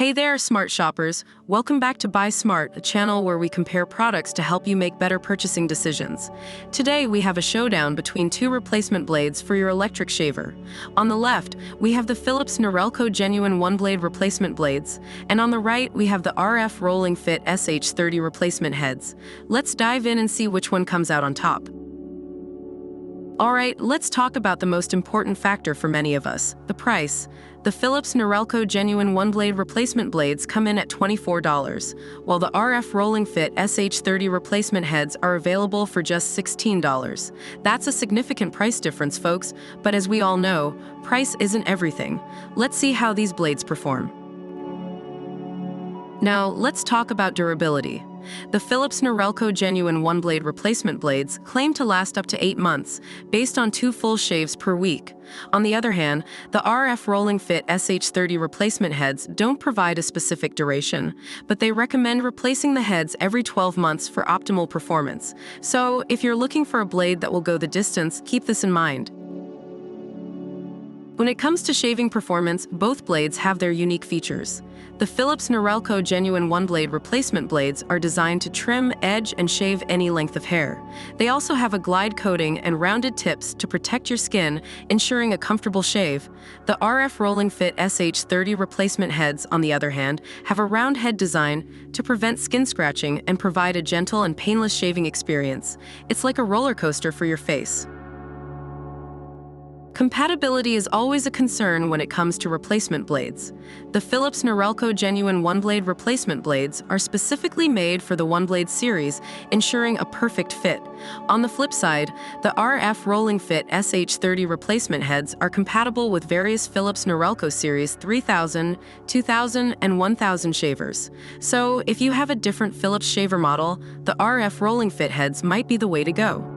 Hey there, smart shoppers. Welcome back to Buy Smart, a channel where we compare products to help you make better purchasing decisions. Today, we have a showdown between two replacement blades for your electric shaver. On the left, we have the Philips Norelco Genuine OneBlade replacement blades, and on the right, we have the RF Rolling Fit SH30 replacement heads. Let's dive in and see which one comes out on top. Alright, let's talk about the most important factor for many of us, the price. The Philips Norelco Genuine OneBlade replacement blades come in at $24, while the RF Rolling Fit SH30 replacement heads are available for just $16. That's a significant price difference, folks, but as we all know, price isn't everything. Let's see how these blades perform. Now, let's talk about durability. The Philips Norelco Genuine OneBlade replacement blades claim to last up to 8 months, based on 2 full shaves per week. On the other hand, the RF Rolling Fit SH30 replacement heads don't provide a specific duration, but they recommend replacing the heads every 12 months for optimal performance. So, if you're looking for a blade that will go the distance, keep this in mind. When it comes to shaving performance, both blades have their unique features. The Philips Norelco Genuine OneBlade replacement blades are designed to trim, edge, and shave any length of hair. They also have a glide coating and rounded tips to protect your skin, ensuring a comfortable shave. The RF Rolling Fit SH30 replacement heads, on the other hand, have a round head design to prevent skin scratching and provide a gentle and painless shaving experience. It's like a roller coaster for your face. Compatibility is always a concern when it comes to replacement blades. The Philips Norelco Genuine OneBlade replacement blades are specifically made for the OneBlade series, ensuring a perfect fit. On the flip side, the RF Rolling Fit SH30 replacement heads are compatible with various Philips Norelco series 3000, 2000, and 1000 shavers. So, if you have a different Philips shaver model, the RF Rolling Fit heads might be the way to go.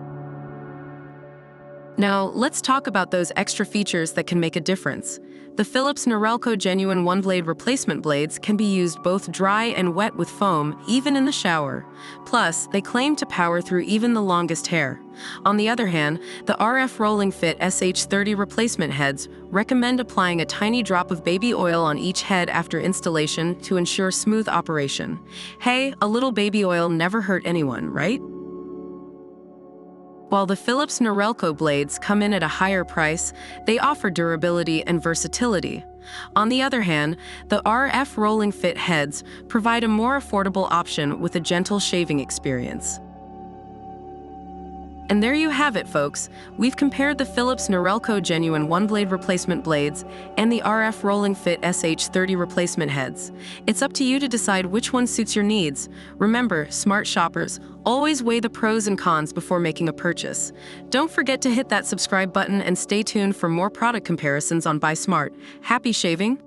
Now, let's talk about those extra features that can make a difference. The Philips Norelco Genuine OneBlade replacement blades can be used both dry and wet with foam, even in the shower. Plus, they claim to power through even the longest hair. On the other hand, the RF Rolling Fit SH30 replacement heads recommend applying a tiny drop of baby oil on each head after installation to ensure smooth operation. Hey, a little baby oil never hurt anyone, right? While the Philips Norelco blades come in at a higher price, they offer durability and versatility. On the other hand, the RF Rolling Fit heads provide a more affordable option with a gentle shaving experience. And there you have it, folks. We've compared the Philips Norelco Genuine OneBlade replacement blades and the RF Rolling Fit SH30 replacement heads. It's up to you to decide which one suits your needs. Remember, smart shoppers, always weigh the pros and cons before making a purchase. Don't forget to hit that subscribe button and stay tuned for more product comparisons on Buy Smart. Happy shaving!